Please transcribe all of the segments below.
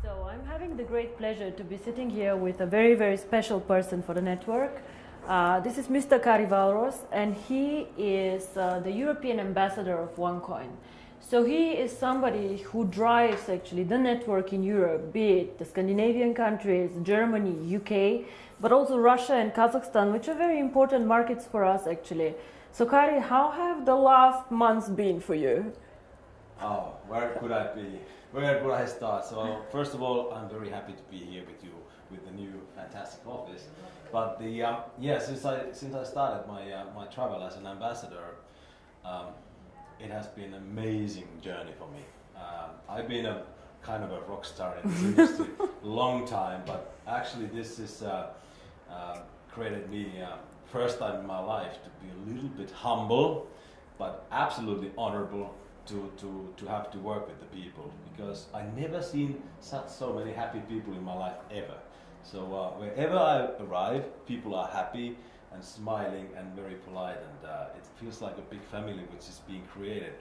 So I'm having the great pleasure to be sitting here with a very, very special person for the network. This is Mr. Kari Valros, and he is the European ambassador of OneCoin. So he is somebody who drives actually the network in Europe, be it the Scandinavian countries, Germany, UK, but also Russia and Kazakhstan, which are very important markets for us actually. So Kari, how have the last months been for you? Oh, where could I be? Where would I start? So first of all, I'm very happy to be here with you with the new fantastic office. But since I started my travel as an ambassador, it has been an amazing journey for me. I've been a kind of a rock star in this industry long time, but actually this is created me first time in my life to be a little bit humble, but absolutely honorable to have to work with the people, because I never seen so many happy people in my life ever. So wherever I arrive, people are happy and smiling and very polite, and it feels like a big family which is being created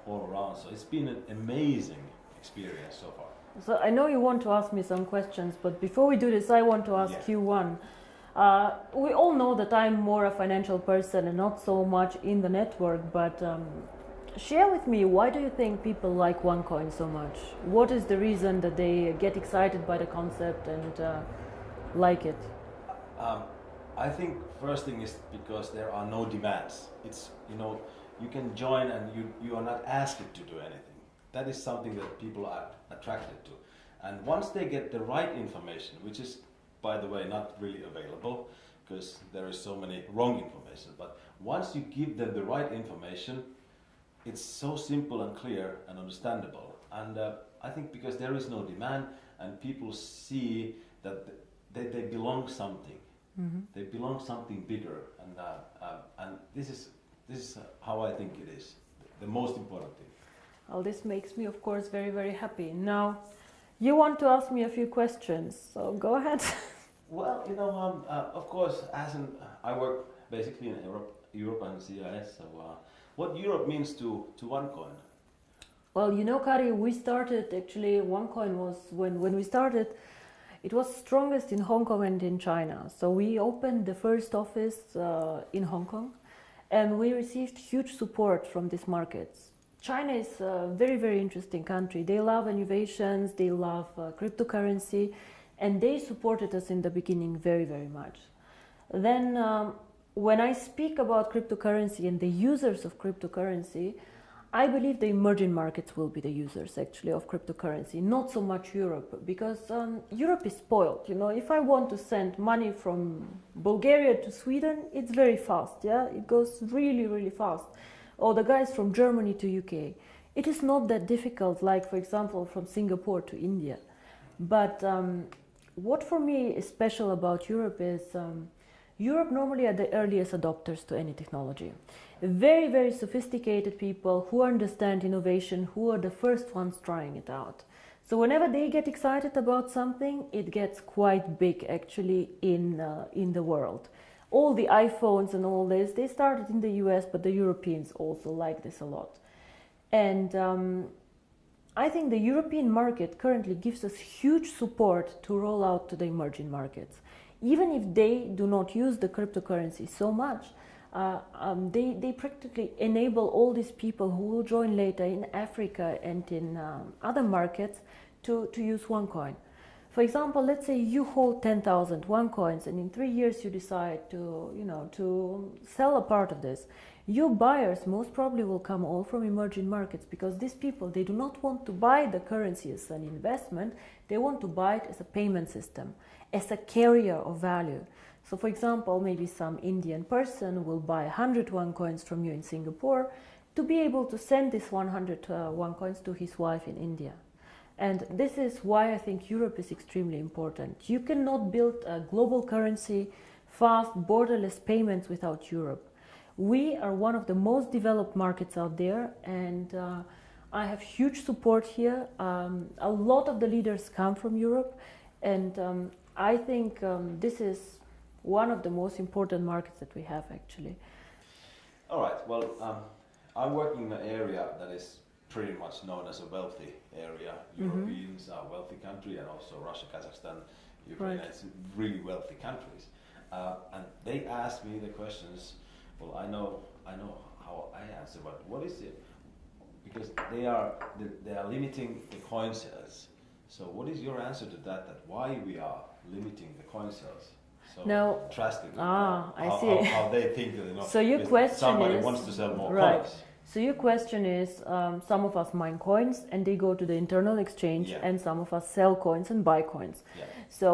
all around. So it's been an amazing experience so far. So I know you want to ask me some questions, but before we do this, I want to ask you one. We all know that I'm more a financial person and not so much in the network, but share with me, why do you think people like OneCoin so much? What is the reason that they get excited by the concept and like it? I think first thing is because there are no demands. It's, you can join and you are not asked to do anything. That is something that people are attracted to. And once they get the right information, which is, by the way, not really available because there is so many wrong information, but once you give them the right information, it's so simple and clear and understandable. And I think because there is no demand and people see that they belong something. Mm-hmm. They belong something bigger, and this is how I think it is the most important thing. Well, this makes me, of course, very, very happy. Now, you want to ask me a few questions, so go ahead. Well, of course, I work basically in Europe and CIS. So, what Europe means to OneCoin? Well, Kari, we started actually. OneCoin was when we started. It was strongest in Hong Kong and in China. So we opened the first office in Hong Kong, and we received huge support from these markets. China is a very, very interesting country. They love innovations, they love cryptocurrency, and they supported us in the beginning very, very much. Then when I speak about cryptocurrency and the users of cryptocurrency, I believe the emerging markets will be the users actually of cryptocurrency, not so much Europe, because Europe is spoiled. If I want to send money from Bulgaria to Sweden, it's very fast, yeah? It goes really, really fast. Or the guys from Germany to UK. It is not that difficult, like, for example, from Singapore to India. But what for me is special about Europe is Europe normally are the earliest adopters to any technology. Very, very sophisticated people who understand innovation, who are the first ones trying it out. So whenever they get excited about something, it gets quite big actually in the world. All the iPhones and all this, they started in the US, but the Europeans also like this a lot. And I think the European market currently gives us huge support to roll out to the emerging markets. Even if they do not use the cryptocurrency so much, they practically enable all these people who will join later in Africa and in other markets to use OneCoin. For example, let's say you hold 10,000 OneCoins, and in 3 years you decide to sell a part of this. Your buyers most probably will come all from emerging markets, because these people, they do not want to buy the currency as an investment, they want to buy it as a payment system, as a carrier of value. So for example, maybe some Indian person will buy 100 OneCoins from you in Singapore to be able to send this 100 OneCoins to his wife in India. And this is why I think Europe is extremely important. You cannot build a global currency, fast, borderless payments without Europe. We are one of the most developed markets out there, and I have huge support here. A lot of the leaders come from Europe, and I think this is one of the most important markets that we have actually. All right, well, I'm working in an area that is pretty much known as a wealthy area. Europeans are a wealthy country, and also Russia, Kazakhstan, Ukraine, it's really wealthy countries. And they asked me the questions. Well, I know how I answer, but what is it? Because they are limiting the coin sales. So what is your answer to that? That why we are limiting the coin sales so drastically? I see. How they think that, you know, so your question somebody is, wants to sell more right. coins. So your question is, some of us mine coins and they go to the internal exchange, and some of us sell coins and buy coins. Yeah. So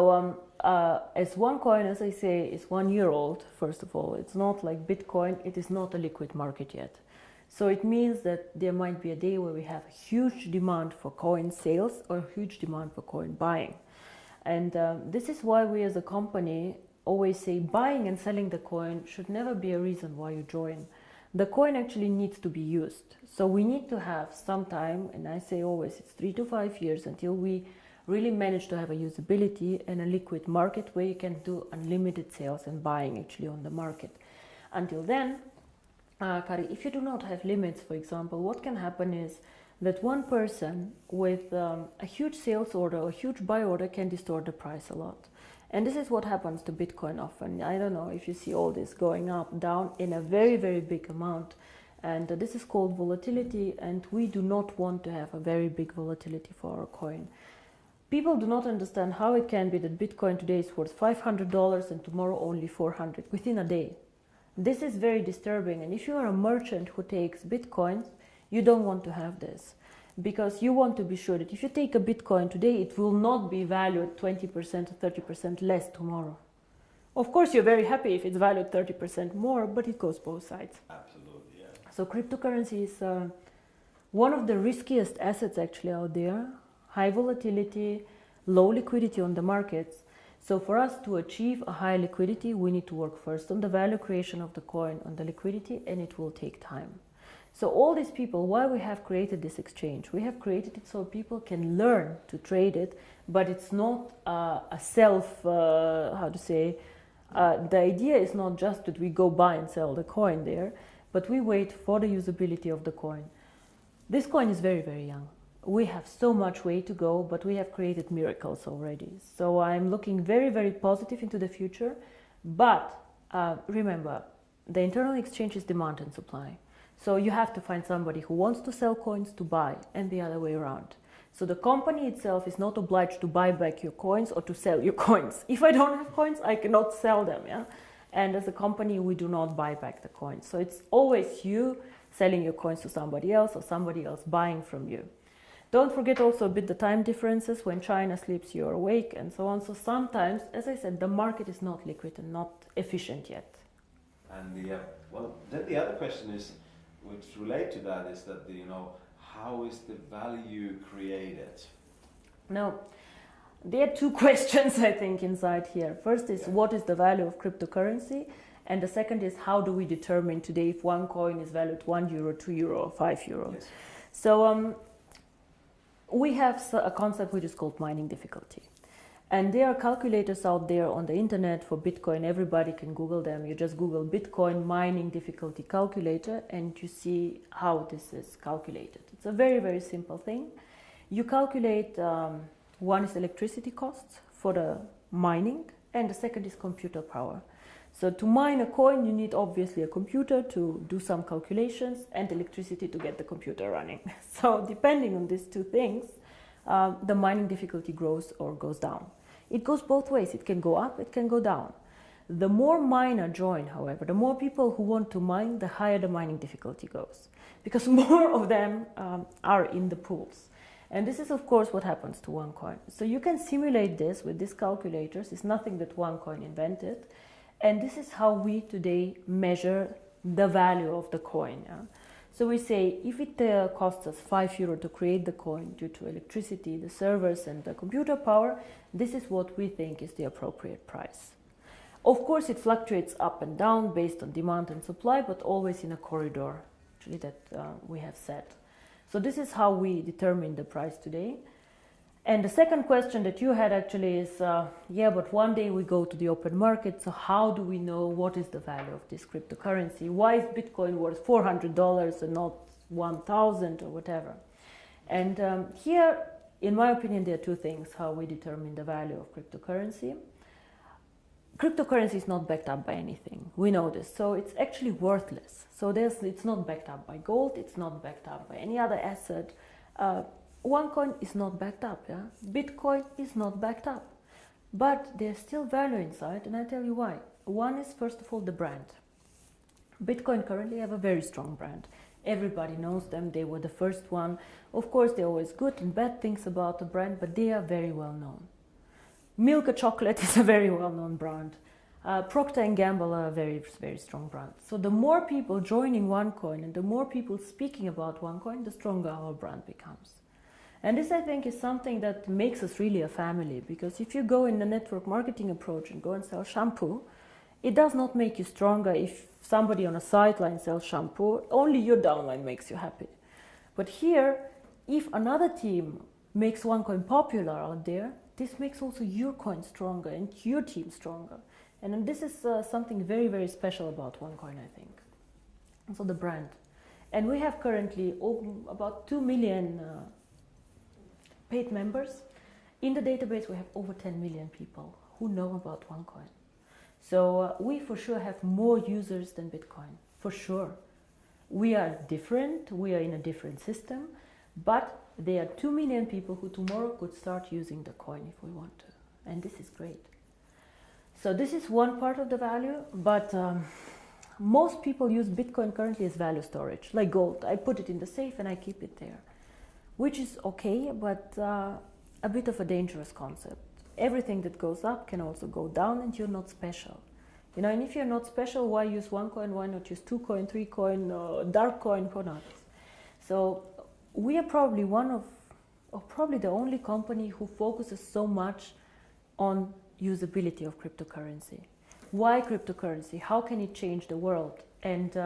as OneCoin, as I say, is 1 year old, first of all, it's not like Bitcoin, it is not a liquid market yet. So it means that there might be a day where we have a huge demand for coin sales or a huge demand for coin buying. And this is why we as a company always say buying and selling the coin should never be a reason why you join. The coin actually needs to be used. So we need to have some time, and I say always it's 3 to 5 years until we really manage to have a usability and a liquid market where you can do unlimited sales and buying actually on the market. Until then, Kari, if you do not have limits, for example, what can happen is that one person with a huge sales order or huge buy order can distort the price a lot. And this is what happens to Bitcoin often. I don't know if you see all this going up, down in a very, very big amount. And this is called volatility, and we do not want to have a very big volatility for our coin. People do not understand how it can be that Bitcoin today is worth $500 and tomorrow only $400 within a day. This is very disturbing, and if you are a merchant who takes Bitcoins, you don't want to have this, because you want to be sure that if you take a Bitcoin today, it will not be valued 20% or 30% less tomorrow. Of course, you're very happy if it's valued 30% more, but it goes both sides. Absolutely, yeah. So cryptocurrency is one of the riskiest assets actually out there. High volatility, low liquidity on the markets. So for us to achieve a high liquidity, we need to work first on the value creation of the coin, on the liquidity, and it will take time. So all these people, why we have created this exchange? We have created it so people can learn to trade it, but it's not a self, the idea is not just that we go buy and sell the coin there, but we wait for the usability of the coin. This coin is very, very young. We have so much way to go, but we have created miracles already. So I'm looking very, very positive into the future. But remember, the internal exchange is demand and supply. So you have to find somebody who wants to sell coins to buy, and the other way around. So the company itself is not obliged to buy back your coins or to sell your coins. If I don't have coins, I cannot sell them. Yeah? And as a company, we do not buy back the coins. So it's always you selling your coins to somebody else or somebody else buying from you. Don't forget also a bit the time differences. When China sleeps, you're awake, and so on. So sometimes, as I said, the market is not liquid and not efficient yet. And then the other question is, which relate to that, is that how is the value created? Now, there are two questions I think inside here. First is what is the value of cryptocurrency, and the second is how do we determine today if one coin is valued €1, €2, or €5? Yes. So. We have a concept which is called mining difficulty. And there are calculators out there on the internet for Bitcoin. Everybody can Google them. You just Google Bitcoin mining difficulty calculator and you see how this is calculated. It's a very, very simple thing. You calculate, one is electricity costs for the mining, and the second is computer power. So to mine a coin, you need obviously a computer to do some calculations and electricity to get the computer running. So depending on these two things, the mining difficulty grows or goes down. It goes both ways. It can go up, it can go down. The more miner join, however, the more people who want to mine, the higher the mining difficulty goes, because more of them are in the pools. And this is, of course, what happens to OneCoin. So you can simulate this with these calculators. It's nothing that OneCoin invented. And this is how we today measure the value of the coin. Yeah? So we say if it costs us €5 to create the coin due to electricity, the servers and the computer power, this is what we think is the appropriate price. Of course, it fluctuates up and down based on demand and supply, but always in a corridor actually that we have set. So this is how we determine the price today. And the second question that you had actually is, yeah, but one day we go to the open market, so how do we know what is the value of this cryptocurrency? Why is Bitcoin worth $400 and not 1,000 or whatever? And here, in my opinion, there are two things how we determine the value of cryptocurrency. Cryptocurrency is not backed up by anything. We know this. So it's actually worthless. So it's not backed up by gold. It's not backed up by any other asset. OneCoin is not backed up. Yeah? Bitcoin is not backed up. But there's still value inside, and I tell you why. One is, first of all, the brand. Bitcoin currently have a very strong brand. Everybody knows them. They were the first one. Of course, there are always good and bad things about the brand, but they are very well known. Milka Chocolate is a very well-known brand. Procter & Gamble are a very, very strong brand. So the more people joining OneCoin and the more people speaking about OneCoin, the stronger our brand becomes. And this, I think, is something that makes us really a family, because if you go in the network marketing approach and go and sell shampoo, it does not make you stronger if somebody on a sideline sells shampoo. Only your downline makes you happy. But here, if another team makes OneCoin popular out there, this makes also your coin stronger and your team stronger. And this is something very, very special about OneCoin, I think. And so the brand. And we have currently about 2 million paid members. In the database, we have over 10 million people who know about OneCoin. So we for sure have more users than Bitcoin, for sure. We are different, we are in a different system, but there are 2 million people who tomorrow could start using the coin if we want to. And this is great. So this is one part of the value, but most people use Bitcoin currently as value storage, like gold. I put it in the safe and I keep it there, which is okay, but a bit of a dangerous concept. Everything that goes up can also go down, and you're not special. You know, and if you're not special, why use OneCoin? Why not use 2 coin, 3 coin, dark coin, or not? So we are probably one of, or probably the only company who focuses so much on usability of cryptocurrency. Why cryptocurrency? How can it change the world? And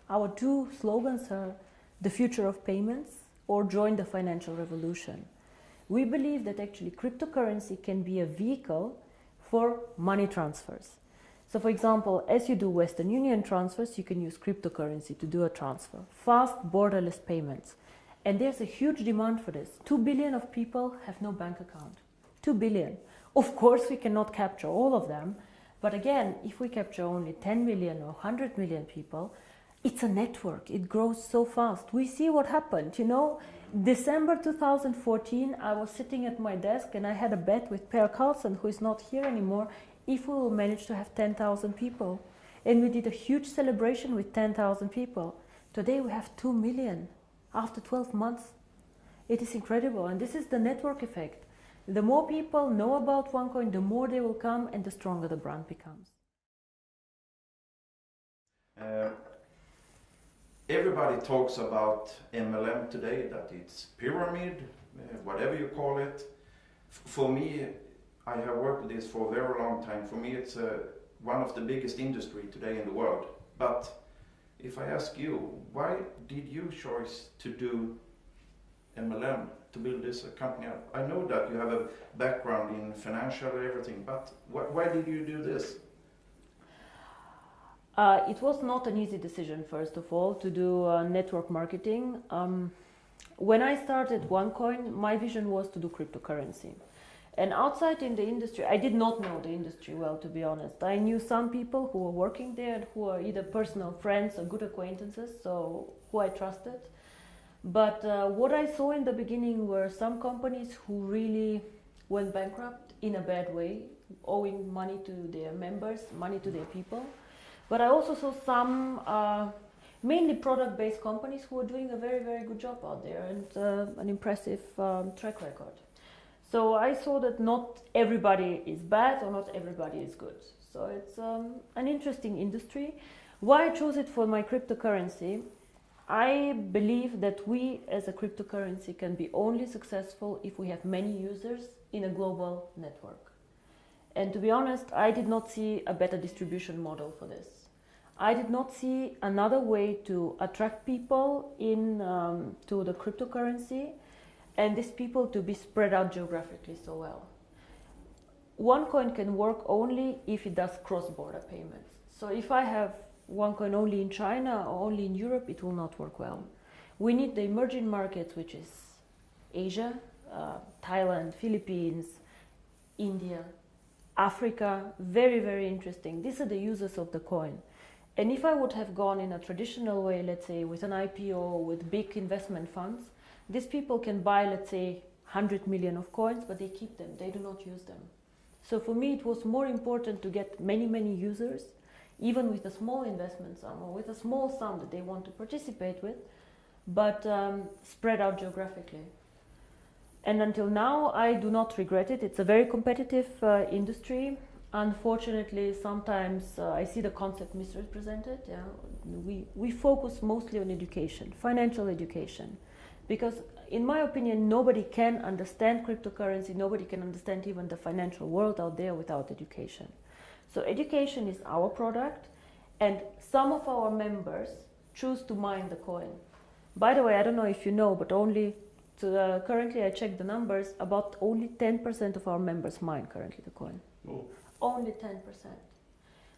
our 2 slogans are the future of payments or join the financial revolution. We believe that actually cryptocurrency can be a vehicle for money transfers. So for example, as you do Western Union transfers, you can use cryptocurrency to do a transfer. Fast, borderless payments. And there's a huge demand for this. 2 billion of people have no bank account. 2 billion. Of course, we cannot capture all of them. But again, if we capture only 10 million or 100 million people, it's a network. It grows so fast. We see what happened. You know, December 2014, I was sitting at my desk and I had a bet with Per Carlson, who is not here anymore, if we will manage to have 10,000 people. And we did a huge celebration with 10,000 people. Today we have 2 million after 12 months. It is incredible. And this is the network effect. The more people know about OneCoin, the more they will come and the stronger the brand becomes. Everybody talks about MLM today, that it's pyramid, whatever you call it. For me, I have worked with this for a very long time. For me, it's one of the biggest industry today in the world. But if I ask you, why did you choose to do MLM, to build this company up? I know that you have a background in financial and everything, but why did you do this? It was not an easy decision, first of all, to do network marketing. When I started OneCoin, my vision was to do cryptocurrency. And outside in the industry, I did not know the industry well, to be honest. I knew some people who were working there and who are either personal friends or good acquaintances, so who I trusted. But what I saw in the beginning were some companies who really went bankrupt in a bad way, owing money to their members, money to their people. But I also saw some mainly product-based companies who were doing a very, very good job out there and an impressive track record. So I saw that not everybody is bad or not everybody is good. So it's an interesting industry. Why I chose it for my cryptocurrency? I believe that we as a cryptocurrency can be only successful if we have many users in a global network. And to be honest, I did not see a better distribution model for this. I did not see another way to attract people in to the cryptocurrency and these people to be spread out geographically so well. OneCoin can work only if it does cross-border payments. So if I have OneCoin only in China or only in Europe, it will not work well. We need the emerging markets, which is Asia, Thailand, Philippines, India, Africa, very, very interesting. These are the users of the coin. And if I would have gone in a traditional way, let's say with an IPO, with big investment funds, these people can buy, let's say, 100 million of coins, but they keep them, they do not use them. So for me, it was more important to get many, many users, even with a small investment sum or with a small sum that they want to participate with, but spread out geographically. And until now, I do not regret it. It's a very competitive industry. Unfortunately, sometimes I see the concept misrepresented. Yeah? We focus mostly on education, financial education, because in my opinion, nobody can understand cryptocurrency, nobody can understand even the financial world out there without education. So education is our product, and some of our members choose to mine the coin. By the way, I don't know if you know, but currently I checked the numbers, about only 10% of our members mine currently the coin. Oh. Only 10%.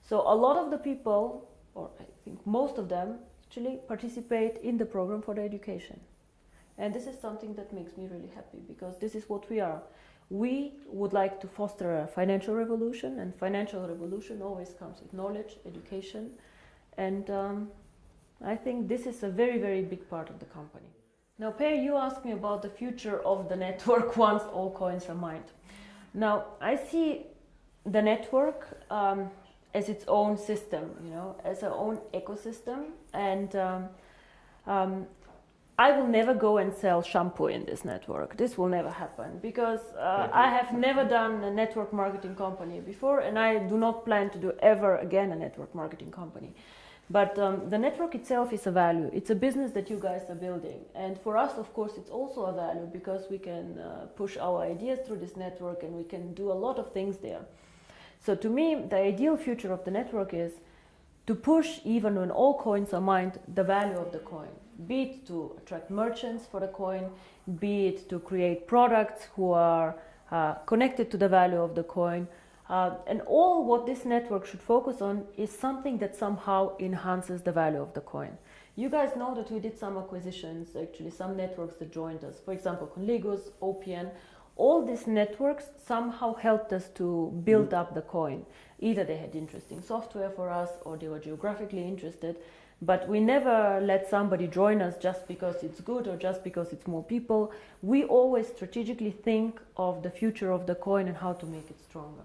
So a lot of the people, or I think most of them, actually participate in the program for the education. And this is something that makes me really happy, because this is what we are. We would like to foster a financial revolution, and financial revolution always comes with knowledge, education, and I think this is a very, very big part of the company. Now, Per, you asked me about the future of the network once all coins are mined. Now, I see the network as its own system, as our own ecosystem, and I will never go and sell shampoo in this network. This will never happen, because I have never done a network marketing company before, and I do not plan to do ever again a network marketing company. But the network itself is a value. It's a business that you guys are building. And for us, of course, it's also a value, because we can push our ideas through this network, and we can do a lot of things there. So to me, the ideal future of the network is to push, even when all coins are mined, the value of the coin. Be it to attract merchants for the coin, be it to create products who are connected to the value of the coin. And all what this network should focus on is something that somehow enhances the value of the coin. You guys know that we did some acquisitions, actually some networks that joined us. For example, Conligos, OPN. All these networks somehow helped us to build up the coin. Either they had interesting software for us, or they were geographically interested. But we never let somebody join us just because it's good or just because it's more people. We always strategically think of the future of the coin and how to make it stronger.